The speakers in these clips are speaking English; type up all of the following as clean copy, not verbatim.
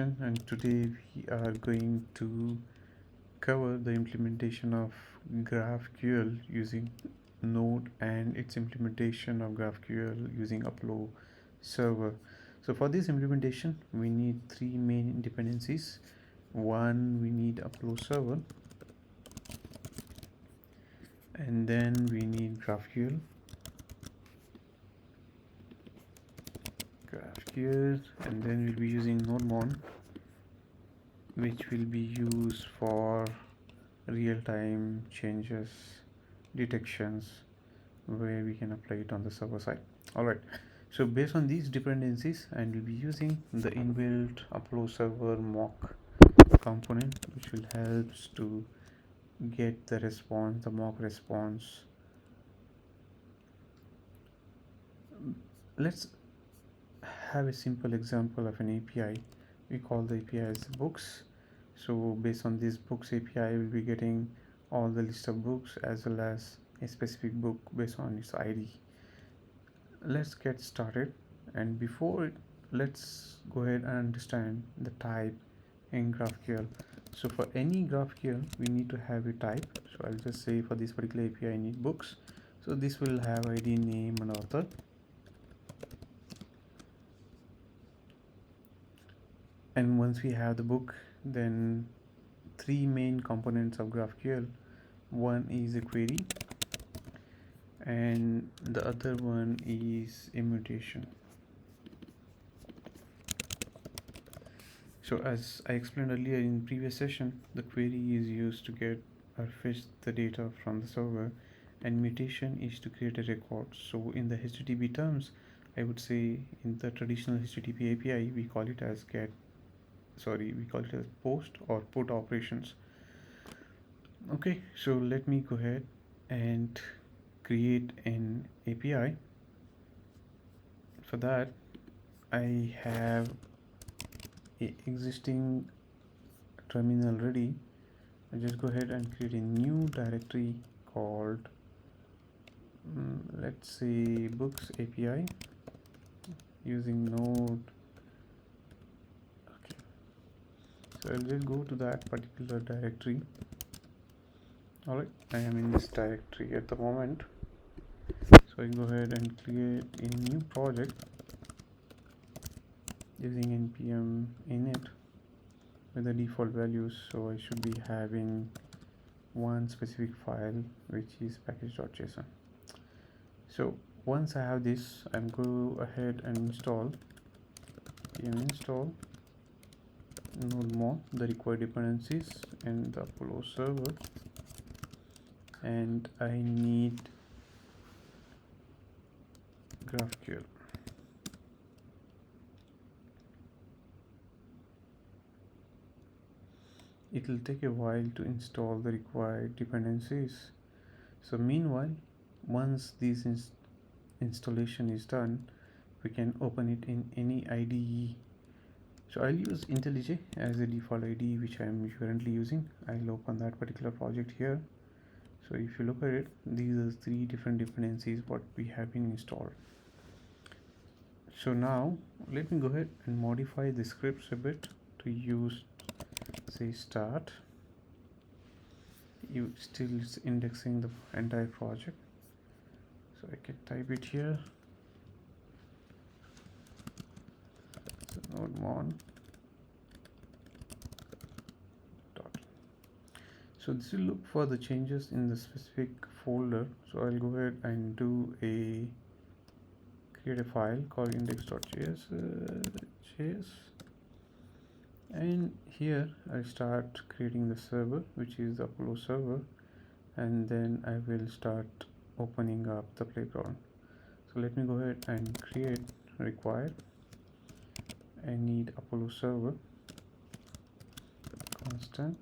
And today we are going to cover the implementation of GraphQL using Node and its implementation of GraphQL using Upload server. So for this implementation we need three main dependencies. One, we need Upload server, and then we need GraphQL, and then we'll be using NodeMon, which will be used for real-time changes detections where we can apply it on the server side. Alright, so based on these dependencies, and we'll be using the inbuilt upload server mock component, which will help to get the response, the mock response. Let's have a simple example of an API. We call the API as books. So based on this books API, we'll be getting all the list of books as well as a specific book based on its ID. Let's get started, and before it, let's go ahead and understand the type in GraphQL. So for any GraphQL we need to have a type. So I'll just say for this particular API I need books, so this will have ID, name and author. And once we have the book, then three main components of GraphQL. One is a query and the other one is a mutation. So as I explained earlier in previous session, the query is used to get or fetch the data from the server, and mutation is to create a record. So in the HTTP terms, I would say in the traditional HTTP API we call it as post or put operations. Okay, so let me go ahead and create an API. For that, I have a existing terminal ready. I just go ahead and create a new directory called let's say books API using Node. Okay, so I'll just go to that particular directory. Alright, I am in this directory at the moment, so I go ahead and create a new project using npm init with the default values. So I should be having one specific file which is package.json. So once I have this, I'm go ahead and install NodeMon, the required dependencies and the Apollo server, and I need GraphQL. It will take a while to install the required dependencies. So meanwhile, once this installation is done, we can open it in any IDE. So I'll use IntelliJ as a default IDE which I am currently using. I'll open that particular project here. So if you look at it, these are three different dependencies what we have been installed. So now let me go ahead and modify the scripts a bit to use, say, start. You still indexing the entire project, so I can type it here. So NodeMon dot. So this will look for the changes in the specific folder. So I'll go ahead and create a file called index.js, and here I start creating the server, which is the Apollo server, and then I will start opening up the playground. So let me go ahead and create required. I need Apollo server constant.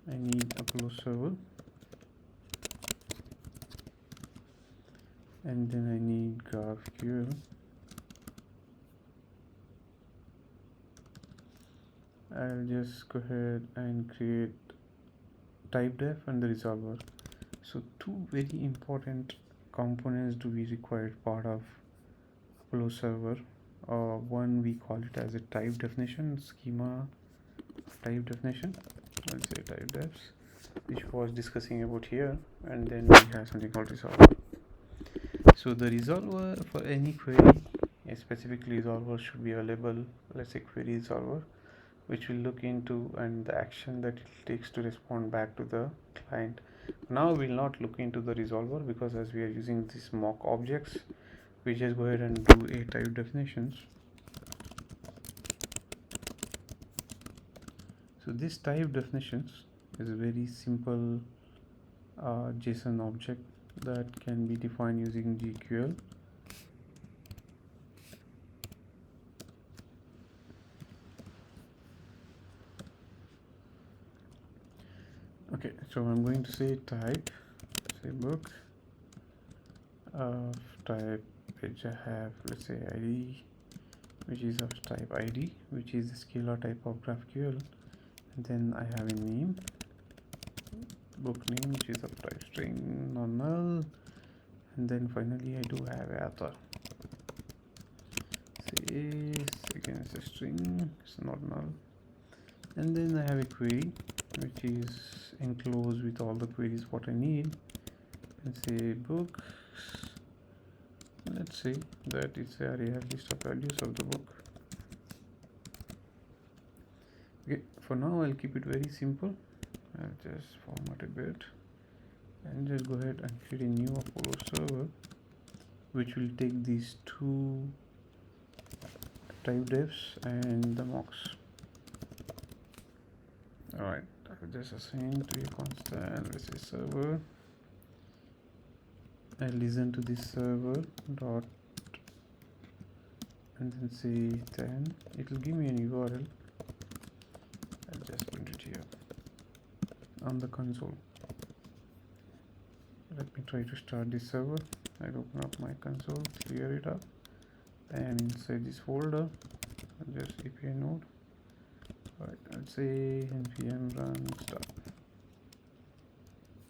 I need Apollo server, and then I need GraphQL. I'll just go ahead and create typedef and the resolver. So two very important components do we require part of Apollo server. One we call it as a type definition, schema type definition. I'll say type defs, which was discussing about here, and then we have something called resolver. So the resolver for any query, a specific resolver should be available. Let's say query resolver, which will look into and the action that it takes to respond back to the client. Now we'll not look into the resolver because as we are using these mock objects, we just go ahead and do a type definitions. So this type definitions is a very simple JSON object that can be defined using GQL. Okay, so I'm going to say type, say book of type which I have, let's say ID, which is of type ID, which is the scalar type of GraphQL, and then I have a name, book name, which is of type string, non-null, and then finally I do have a author. Say again it's a string, it's not null, and then I have a query which is enclosed with all the queries what I need, and say books. Let's say that it's a array of list of values of the book. Okay, for now I'll keep it very simple. I'll just format a bit and just go ahead and create a new Apollo server which will take these two type defs and the mocks. Alright, I'll just assign to a constant, let's say server. I listen to this server dot and then say 10. It will give me an URL. I'll just print it here on the console. Let me try to start this server. I'll open up my console, clear it up, and inside this folder I'll just API node. Alright, I'll say npm run start.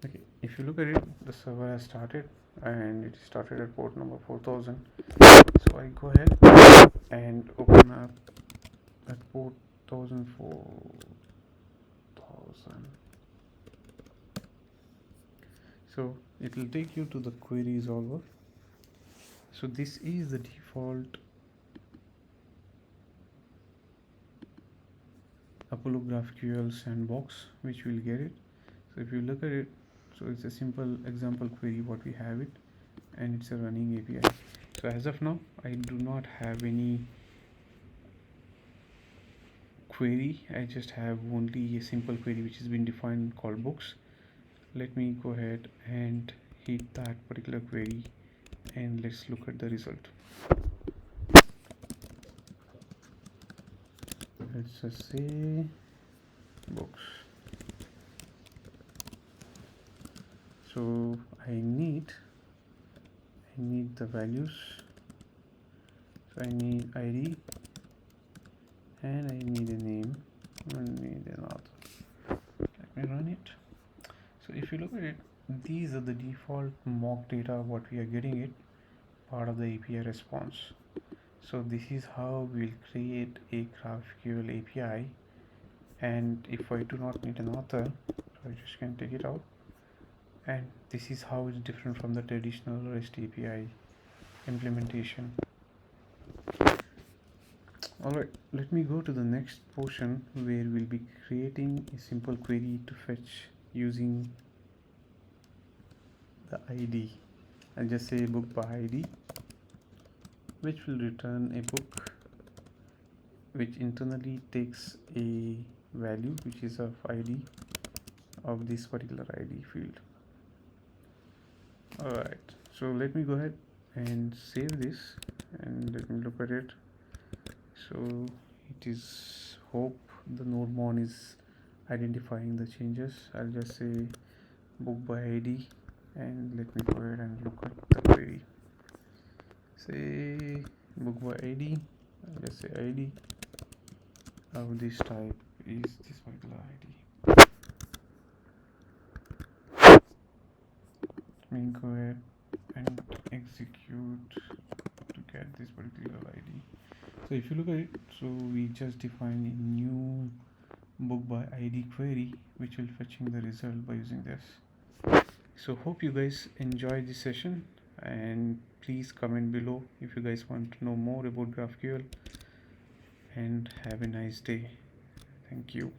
Okay, if you look at it, the server has started and it started at port number 4000. So I go ahead and open up at port 4000. So it will take you to the query resolver. So this is the default Apollo GraphQL sandbox which will get it. So if you look at it, so it's a simple example query what we have it, and it's a running API. So as of now I do not have any query, I just have only a simple query which has been defined called books. Let me go ahead and hit that particular query and let's look at the result. Let's just say books. So I need the values. So I need ID and I need a name and need an author. Let me run it. So if you look at it, these are the default mock data what we are getting it, part of the API response. So this is how we'll create a GraphQL API, and if I do not need an author, so I just can take it out, and this is how it's different from the traditional REST API implementation. Alright, let me go to the next portion where we'll be creating a simple query to fetch using the ID. I'll just say book by ID, which will return a book which internally takes a value which is of ID of this particular ID field. Alright, so let me go ahead and save this and let me look at it. So it is hope the nodemon is identifying the changes. I'll just say book by ID and let me go ahead and look at the query. Say book by ID, I'll just say ID of this type is this particular ID. Let me go ahead and execute to get this particular ID. So if you look at it, so we just define a new book by ID query which will fetching the result by using this. So hope you guys enjoy this session, and please comment below if you guys want to know more about GraphQL, and have a nice day. Thank you.